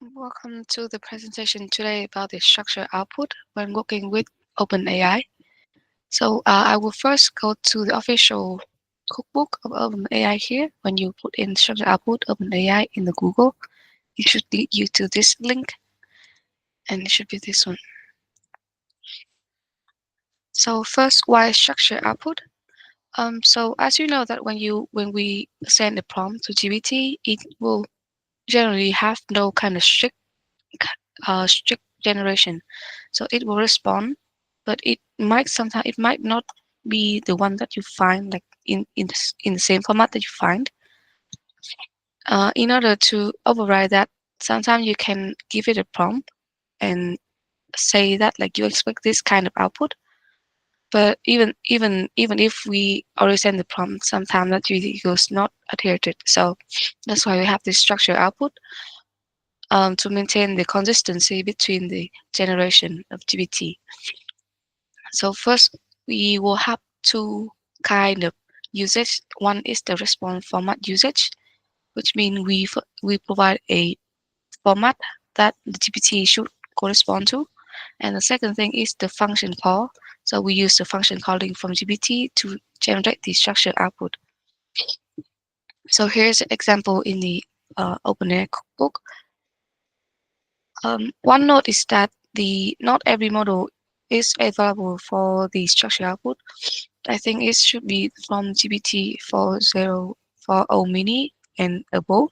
Welcome to the presentation today about the structured output when working with OpenAI. So I will first go to the official cookbook of OpenAI here. When you put in structured output OpenAI in the Google, it should lead you to this link, and it should be this one. So first, why structured output? So as you know that when we send a prompt to GPT, it will generally have no kind of strict generation. So it will respond, but it might not be the one that you find like in the same format that you find. In order to override that, sometimes you can give it a prompt and say that like you expect this kind of output. But even if we already send the prompt, sometimes that really was not adhered to it. So that's why we have this structured output to maintain the consistency between the generation of GPT. So first, we will have two kind of usage. One is the response format usage, which means we provide a format that the GPT should correspond to. And the second thing is the function call. So we use the function calling from GPT to generate the structured output. So here's an example in the OpenAI cookbook. One note is that the not every model is available for the structured output. I think it should be from GPT 4.0 mini and above.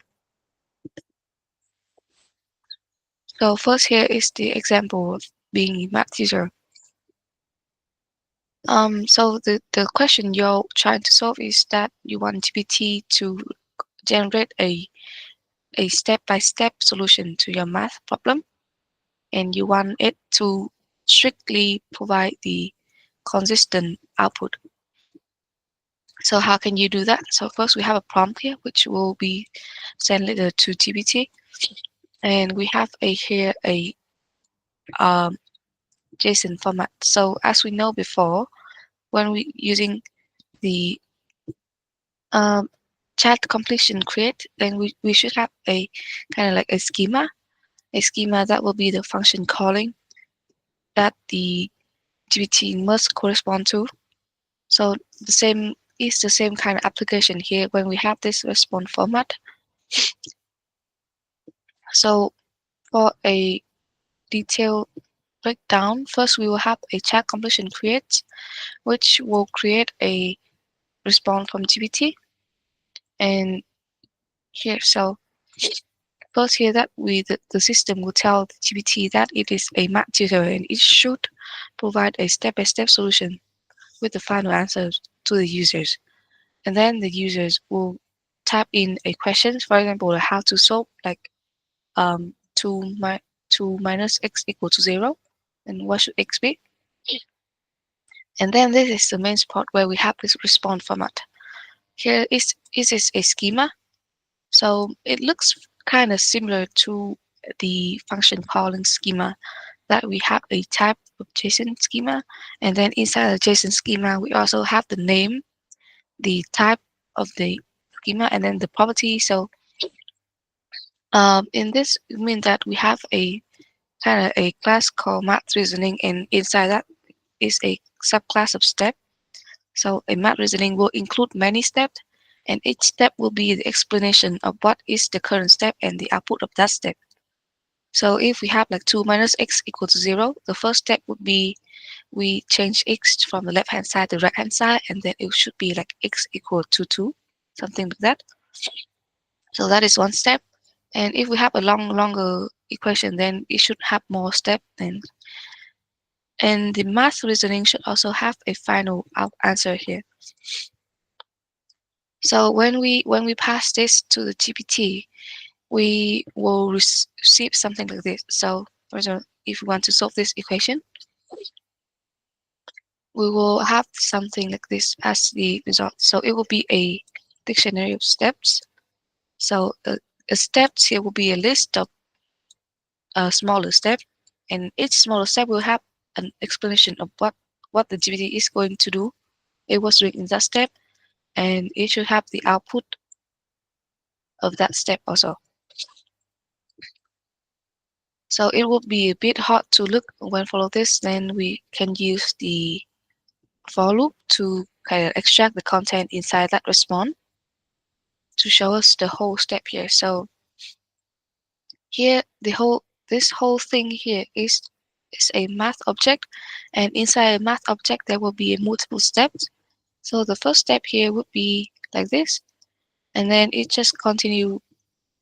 So first here is the example of being a math user. So the question you're trying to solve is that you want GPT to generate a step-by-step solution to your math problem, and you want it to strictly provide the consistent output. So how can you do that? So first we have a prompt here, which will be sent later to GPT, and we have here a um, JSON format. So as we know before, when we using the um, chat completion create, then we should have a kind of like a schema that will be the function calling that the GPT must correspond to. So the same is the same kind of application here when we have this response format. So for a detailed breakdown, first we will have a chat completion create, which will create a response from GPT. And here, so first here that the system will tell the GPT that it is a math tutor and it should provide a step-by-step solution with the final answers to the users. And then the users will type in a question, for example, how to solve like 2 minus x equal to 0, and what should x be? And then this is the main spot where we have this response format. Here is a schema. So it looks kind of similar to the function calling schema that we have a type of JSON schema. And then inside the JSON schema, we also have the name, the type of the schema, and then the property. So in this, it means that we have a kind of a class called math reasoning, and inside that is a subclass of step. So a math reasoning will include many steps, and each step will be the explanation of what is the current step and the output of that step. So if we have like 2 minus x equal to 0, the first step would be we change x from the left hand side to the right hand side, and then it should be like x equal to 2, something like that. So that is one step. And if we have a longer equation, then it should have more steps. And the math reasoning should also have a final answer here. So when we pass this to the GPT, we will receive something like this. So for example, if we want to solve this equation, we will have something like this as the result. So it will be a dictionary of steps. So a steps here will be a list of smaller steps, and each smaller step will have an explanation of what the GPT is going to do. It was doing in that step, and it should have the output of that step also. So it will be a bit hard to look when follow this. Then we can use the for loop to kind of extract the content inside that response to show us the whole step here. So here this whole thing here is a math object, and inside a math object there will be multiple steps. So the first step here would be like this, and then it just continue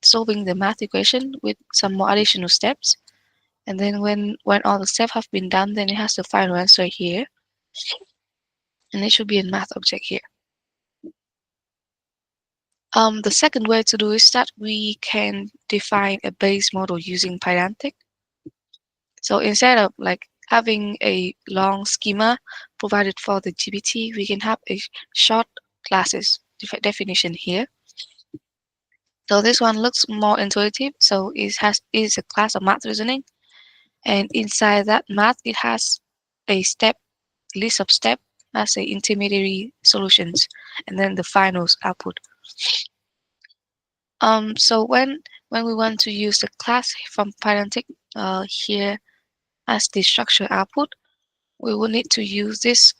solving the math equation with some more additional steps. And then when all the steps have been done, then it has the final answer here, and it should be a math object here. The second way to do is that we can define a base model using Pydantic. So instead of like having a long schema provided for the GPT, we can have a short classes definition here. So this one looks more intuitive. So it is a class of math reasoning, and inside that math, it has a list of step as a intermediary solutions, and then the finals output. So when we want to use the class from Pydantic here as the structure output, we will need to use this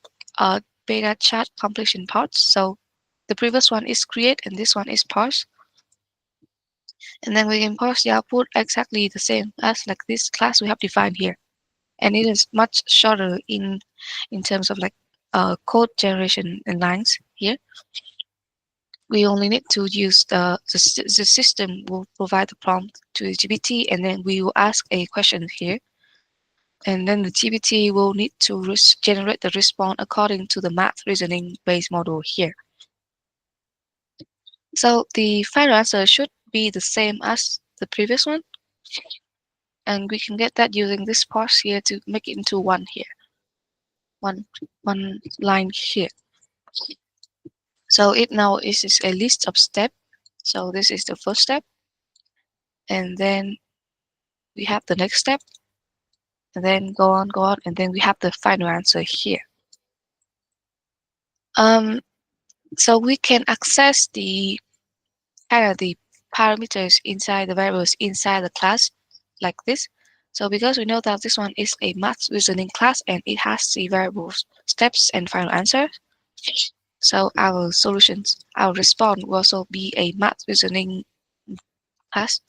beta chart completion parts. So the previous one is create and this one is parse. And then we can parse the output exactly the same as like this class we have defined here. And it is much shorter in terms of like code generation and lines here. We only need to use the system will provide the prompt to the GPT, and then we will ask a question here. And then the GPT will need to generate the response according to the math reasoning based model here. So the final answer should be the same as the previous one. And we can get that using this parse here to make it into one here. One line here. So it now is a list of steps. So this is the first step. And then we have the next step. And then go on, and then we have the final answer here. So we can access the parameters inside the variables inside the class like this. So because we know that this one is a math reasoning class and it has the variables, steps, and final answer. So our solutions, our response will also be a math reasoning class,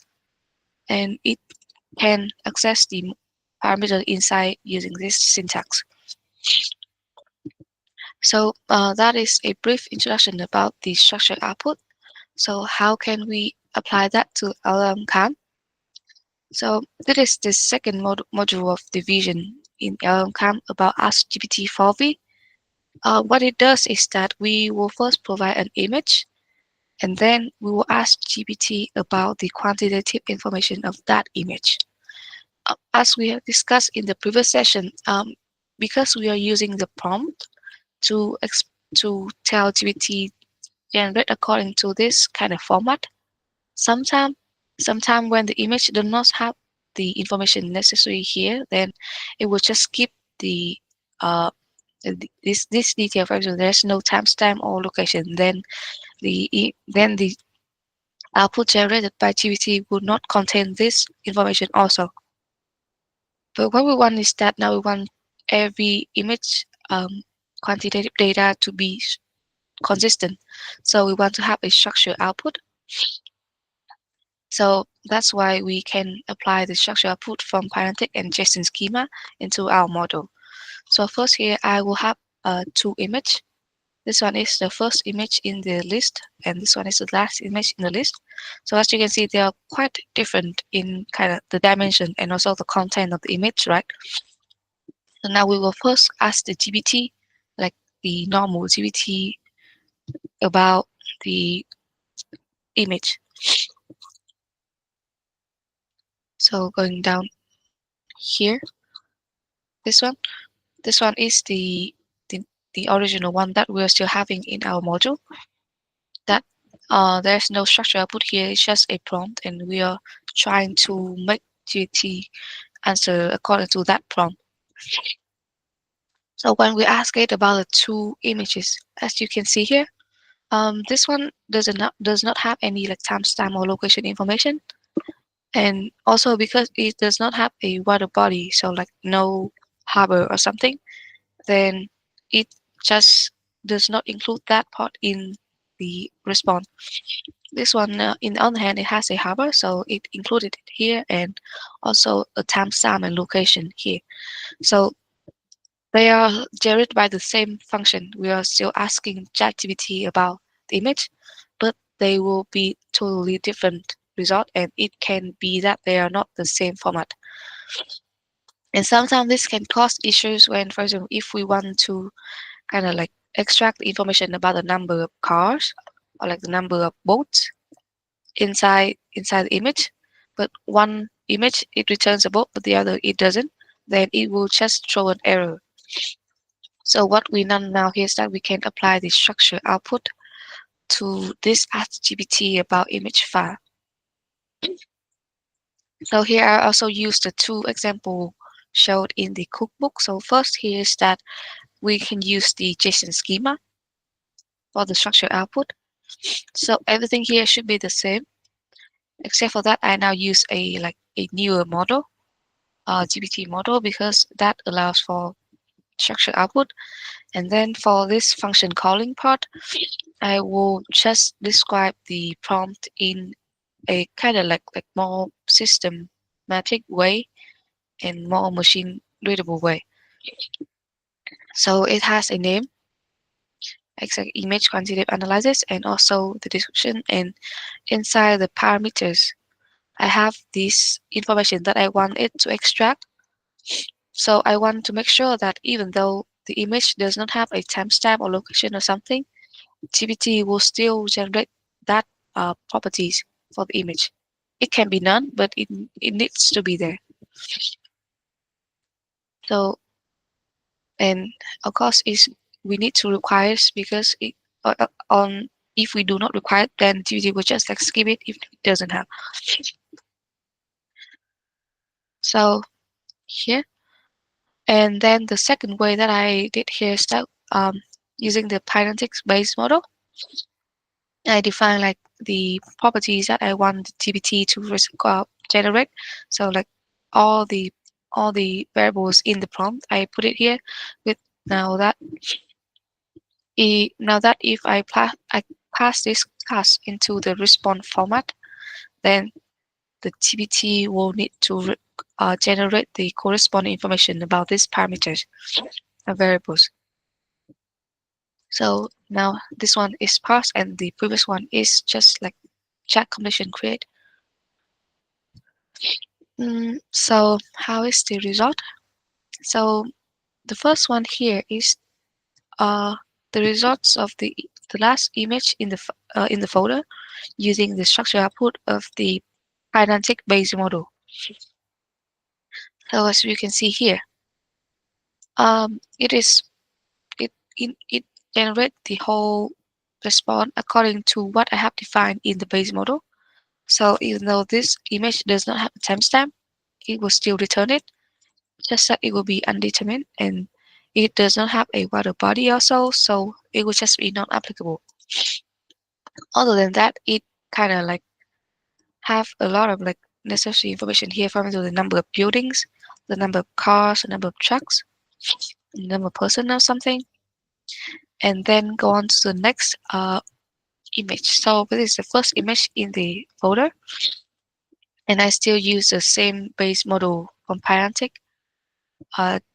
and it can access the parameter inside using this syntax. So that is a brief introduction about the structured output. So how can we apply that to LLMCAM? So this is the second module of division in LLMCAM about AskGPT-4v. What it does is that we will first provide an image, and then we will ask GPT about the quantitative information of that image. As we have discussed in the previous session, because we are using the prompt to tell GPT generate according to this kind of format, sometimes when the image does not have the information necessary here, then it will just skip the this detail. For example, there's no timestamp or location. Then the output generated by GPT would not contain this information also. But what we want is that now we want every image quantitative data to be consistent. So we want to have a structured output. So that's why we can apply the structured output from Pydantic and JSON schema into our model. So first here I will have two images. This one is the first image in the list, and this one is the last image in the list. So as you can see, they are quite different in kind of the dimension and also the content of the image, right? So now we will first ask the GPT, like the normal GPT, about the image. So going down here, this one is the original one that we're still having in our module. That there's no structure output here, it's just a prompt, and we are trying to make GPT answer according to that prompt. So when we ask it about the two images, as you can see here, this one does not have any like timestamp or location information, And also because it does not have a water body, so like no harbor or something, then it just does not include that part in the response. This one, in the other hand, it has a harbor, so it included it here and also a timestamp and location here. So they are generated by the same function. We are still asking ChatGPT about the image, but they will be totally different result, and it can be that they are not the same format. And sometimes this can cause issues when, for example, if we want to kind of like extract the information about the number of cars or like the number of boats inside the image, but one image it returns a boat, but the other it doesn't, then it will just throw an error. So what we know now here is that we can apply the structure output to this Ask GPT about image file. So here I also use the two example showed in the cookbook. So first here is that we can use the JSON schema for the structure output. So everything here should be the same, except for that I now use a newer model, GPT model, because that allows for structure output. And then for this function calling part, I will just describe the prompt in a kind of like more systematic way and more machine readable way. So it has a name, exact image quantitative analysis, and also the description. And inside the parameters, I have this information that I want it to extract. So I want to make sure that even though the image does not have a timestamp or location or something, GPT will still generate that properties for the image. It can be none, but it needs to be there. So, and of course, is we need to require it because on if we do not require it, then GPT will just like skip it if it doesn't have. So here, and then the second way that I did here is that using the Pydantic based model, I define like the properties that I want GPT to generate. So like all the all the variables in the prompt, I put it here with now that if I pass this class into the response format, then the GPT will need to generate the corresponding information about these parameters and variables. So now this one is passed and the previous one is just like chat completion create. So how is the result? So the first one here is the results of the last image in the folder using the structure output of the Pydantic based model. So as you can see here, it is it generates the whole response according to what I have defined in the base model. So even though this image does not have a timestamp, it will still return it, just that it will be undetermined, and it does not have a water body also, so it will just be not applicable. Other than that, it kind of like have a lot of like necessary information here, for example, the number of buildings, the number of cars, the number of trucks, the number of person or something, and then go on to the next image. So this is the first image in the folder, and I still use the same base model from Pydantic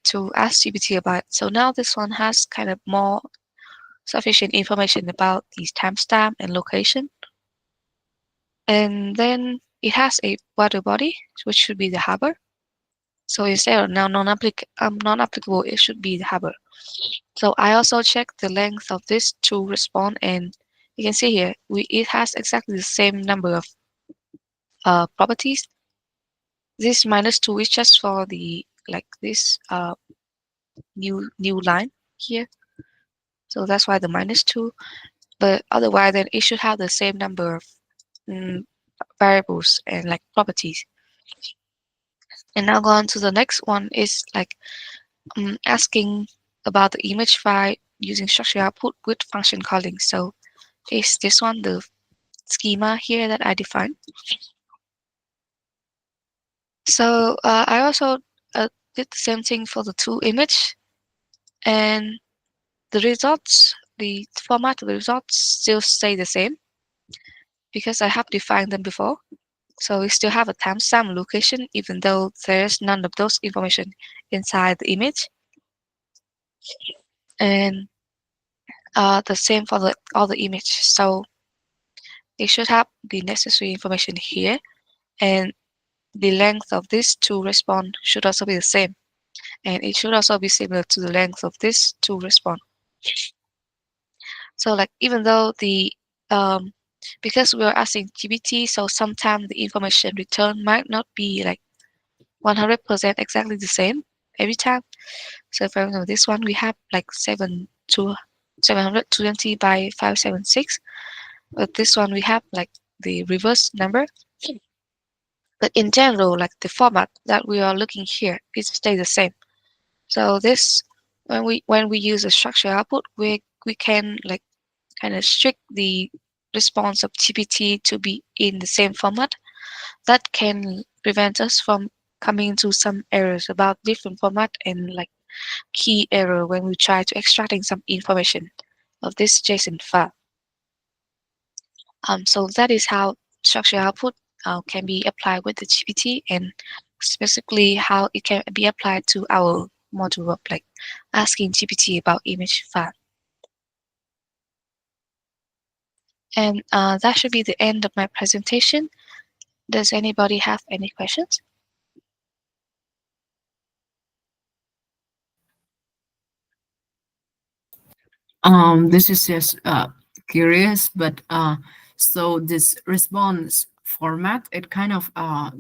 to ask GPT about it. So now this one has kind of more sufficient information about these timestamp and location. And then it has a water body, which should be the harbor. So instead of now non-applicable, it should be the harbor. So I also check the length of this to respond, and you can see here it has exactly the same number of properties. This -2 is just for the like this new line here. So that's why the -2. But otherwise, then it should have the same number of mm, variables and like properties. And now go on to the next one is like asking about the image file using structure output with function calling. So is this one the schema here that I defined? I also did the same thing for the two image, and the format of the results still stay the same because I have defined them before. So we still have a timestamp location even though there's none of those information inside the image. And the same for the all the image. So it should have the necessary information here, and the length of this to respond should also be the same, and it should also be similar to the length of this to respond. So like even though the because we are asking GPT, so sometimes the information returned might not be like 100% exactly the same every time. So for example, this one we have like 720 by 576, but this one we have like the reverse number. But in general, like the format that we are looking here, it stays the same. So this when we use a structure output, we can like kind of strict the response of GPT to be in the same format. That can prevent us from coming into some errors about different format and like key error when we try to extracting some information of this JSON file. So that is how structure output can be applied with the GPT, and specifically how it can be applied to our module of like asking GPT about image file. And that should be the end of my presentation. Does anybody have any questions? This is just curious, but so this response format, it kind of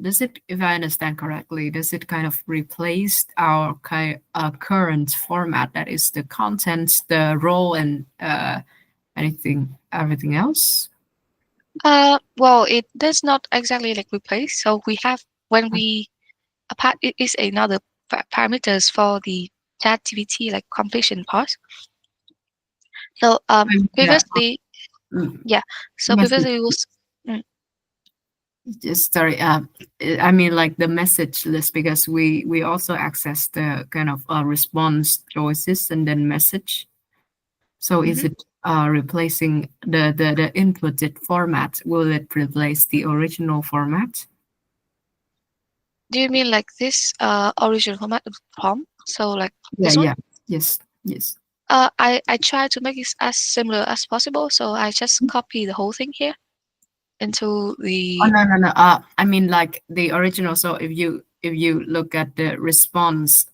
does it, if I understand correctly, does it kind of replace our current format that is the content, the role, and everything else? Well, it does not exactly like replace. So we have when we apart it is another parameters for the ChatGPT like completion part. So Yeah. previously, mm, yeah. So Message. previously it was mm, Just sorry. I mean, like the message list, because we also access the kind of response choices and then message. So is mhm. it replacing the inputted format? Will it replace the original format? Do you mean like this original format of the prompt? So like Yeah, this one? yeah. Yes, yes. I try to make it as similar as possible. So I just copy the whole thing here into Oh, the no, no, no. I mean like the original. So if you look at the response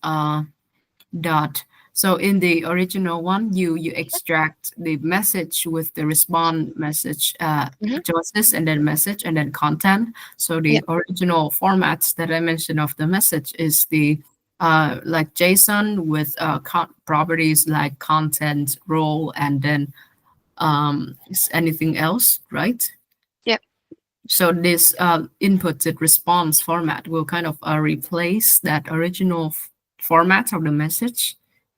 dot. So in the original one, you extract the message with the respond message mhm, choices and then message and then content. So yeah, the original formats that I mentioned of the message is the like JSON with properties like content, role, and then is anything else, right? yeah. So this inputted response format will kind of replace that original format of the message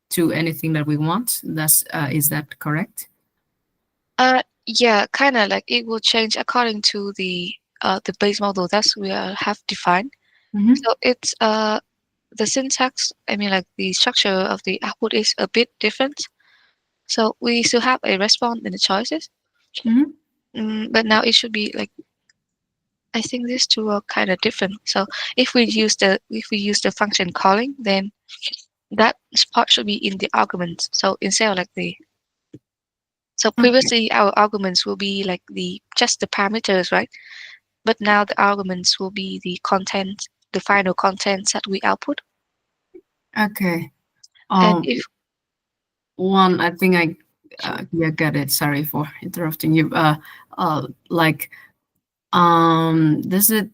to anything that we want. That's is that correct? Yeah, kind of like it will change according to the base model that's we have defined. Mm-hmm. So it's the syntax. I mean, like the structure of the output is a bit different. So we still have a response in the choices, Mm-hmm. but now it should be like I think these two are kind of different. So if we use the function calling, then that part should be in the arguments. So instead of like the so Okay. previously our arguments will be like the just the parameters, right? But now the arguments will be the content, the final contents that we output. Okay. And Um, if one, I think I yeah, got it. Sorry for interrupting you. Like does it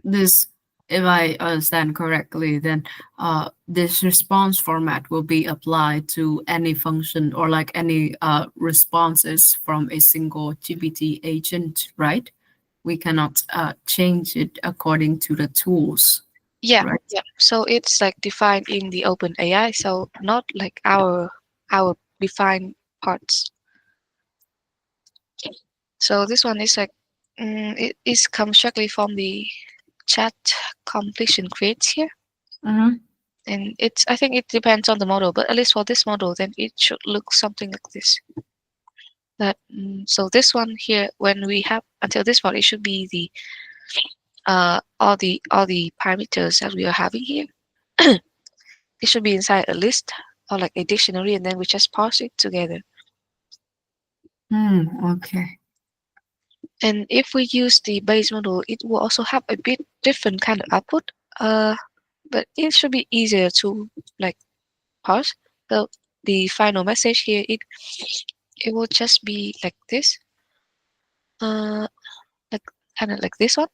this, if I understand correctly, then this response format will be applied to any function or like any responses from a single GPT agent, right? We cannot change it according to the tools, yeah, right? yeah. So it's like defined in the open AI. So not like our defined parts. So this one is like it is comes directly from the chat completion creates here. Mm-hmm. And it's I think it depends on the model, but at least for this model, then it should look something like this. That so this one here, when we have until this part, it should be the all the parameters that we are having here. It should be inside a list or like a dictionary, and then we just parse it together. Okay. And if we use the base model, it will also have a bit different kind of output. Uh, but it should be easier to like parse. So the final message here, it will just be like this, uh, like kind of like this one.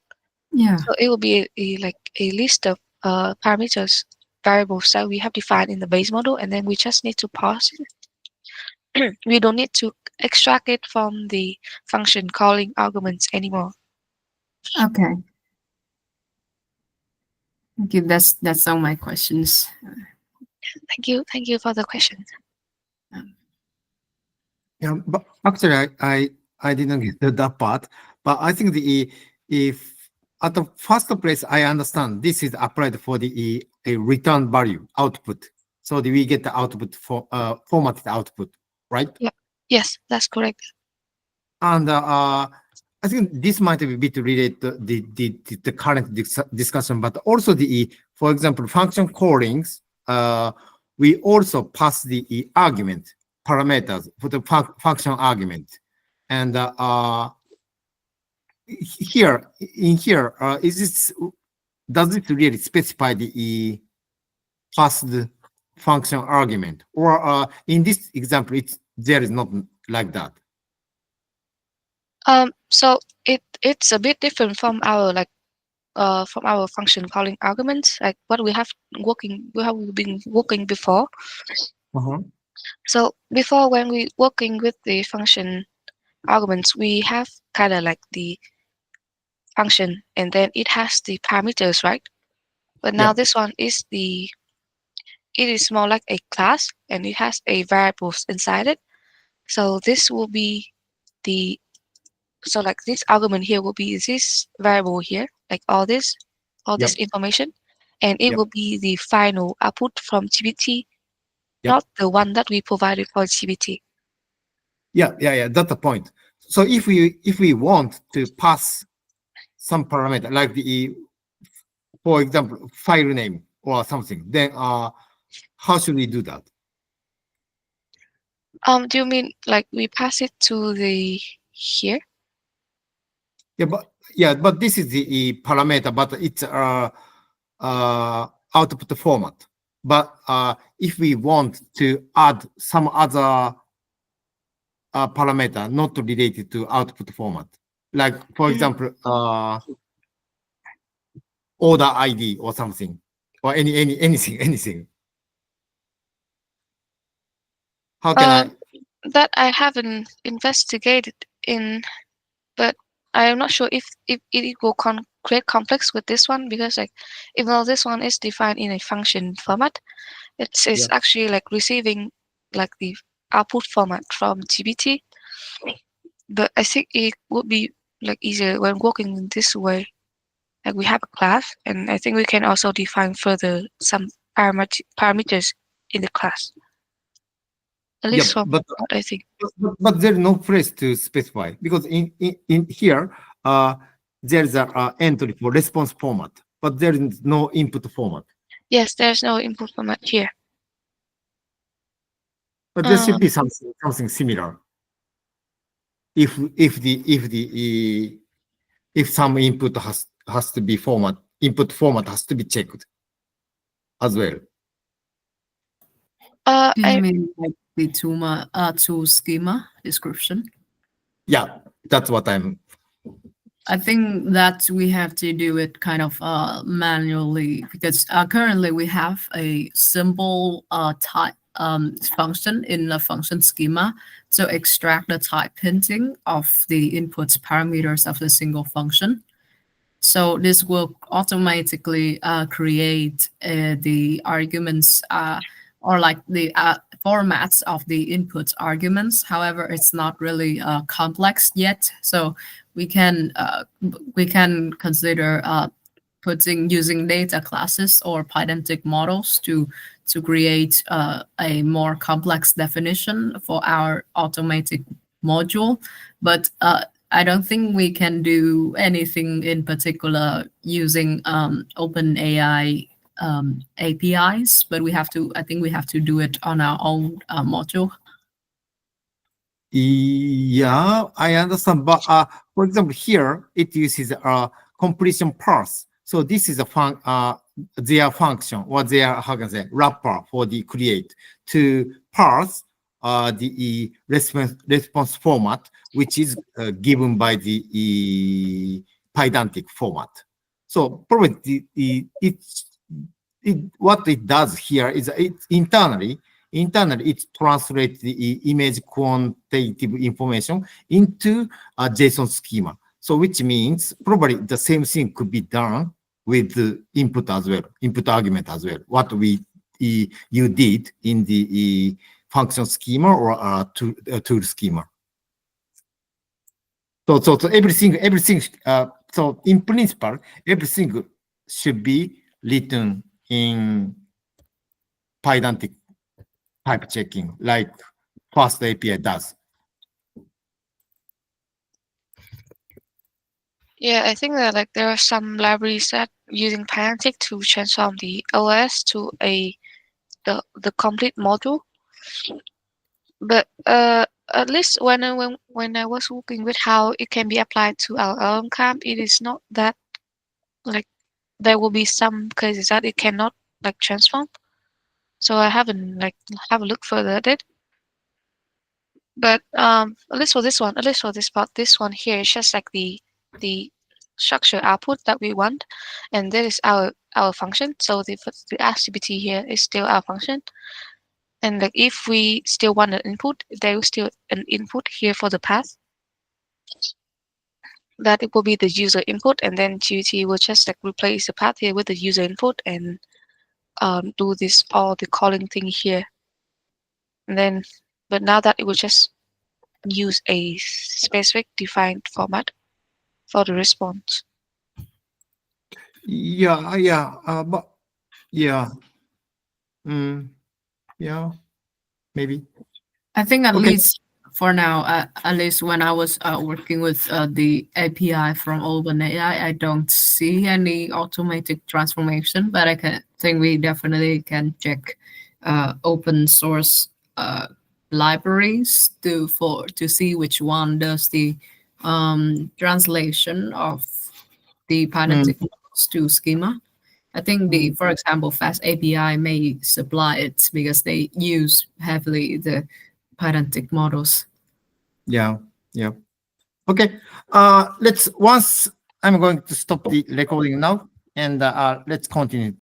Yeah. So it will be like a list of parameters, variables that we have defined in the base model, and then we just need to parse it. We don't need to extract it from the function calling arguments anymore. Okay. Okay. That's all my questions. Thank you for the question. Um, Yeah, but actually, I didn't get that part. But I think if at the first place, I understand this is applied for the a return value output. So we get the output for formatted output, right? Yeah. Yes, that's correct. And I think this might be a bit related to the current discussion, but also for example, function callings, we also pass the argument parameters for the function argument. And here, in here, does it really specify the passed function argument? Or in this example, there is not like that. So it's a bit different from our function calling arguments, like what we have been working before. Uh-huh. So before, when we working with the function arguments, we have kind of like the function, and then it has the parameters, right? But now Yeah, this one is it is more like a class, and it has a variables inside it. So this will be the so like this argument here will be this variable here, like all this yep, information, and it yep, will be the final output from GPT, yep. not the one that we provided for GPT. Yeah. That's the point. So if we want to pass some parameter like for example, file name or something, then how should we do that? Do you mean like we pass it to the here? But this is the parameter, but it's output format. But if we want to add some other parameter not related to output format, like for Mm. example, order ID or something, or anything, anything. How can I? Um, that I haven't investigated in, but I am not sure if it will create conflicts with this one, because like even though this one is defined in a function format, it's Yeah. actually like receiving like the output format from GPT. But I think it would be like easier when working in this way. Like we have a class, and I think we can also define further some parameters in the class. At least Yep, from what I think. but there's no place to specify because in here there's a entry for response format, but there is no input format. Yes, there's no input format here. But there Uh, should be something similar. If some input has to be input format has to be checked as well. do you I mean like the tool schema description? Yeah, that's what I'm. I think that we have to do it kind of manually because currently we have a simple type function in the function schema to extract the type hinting of the input parameters of the single function. So this will automatically create the arguments or like the formats of the input arguments. However, it's not really complex yet. So we can consider putting using data classes or Pydantic models to create a more complex definition for our automatic module. But I don't think we can do anything in particular using OpenAI APIs, but I think we have to do it on our own module. Yeah, I understand. But for example, here it uses a completion parse. So this is their function or their, how can I say, wrapper for the create to parse the response format, which is given by the Pydantic format. So probably what it does here is internally it translates the image quantitative information into a JSON schema. So which means probably the same thing could be done with the input as well, input argument as well. What you did in the function schema or tool schema. So everything. So in principle, everything should be written in Pydantic type checking, like Fast API does. Yeah, I think that like there are some libraries that using Pydantic to transform the OS to the complete module. But at least when I was working with how it can be applied to LLMCAM, it is not that like there will be some cases that it cannot like transform. So I haven't like have a look further at it. But at least for this one, at least for this part, this one here is just like the structure output that we want, and that is our function. So the activity here is still our function. And like if we still want an input, there is still an input here for the path. That it will be the user input, and then GPT will just like replace the path here with the user input and do this all the calling thing here. And then, but now that it will just use a specific defined format for the response. Yeah, but yeah, yeah, maybe. I think at Okay. least for now, at least when I was working with the API from OpenAI, I don't see any automatic transformation, but I think we definitely can check open source libraries to see which one does the translation of the Pydantic models to schema. I think for example, Fast API may supply it because they use heavily the Pydantic models. Yeah. Okay. Once I'm going to stop the recording now, and let's continue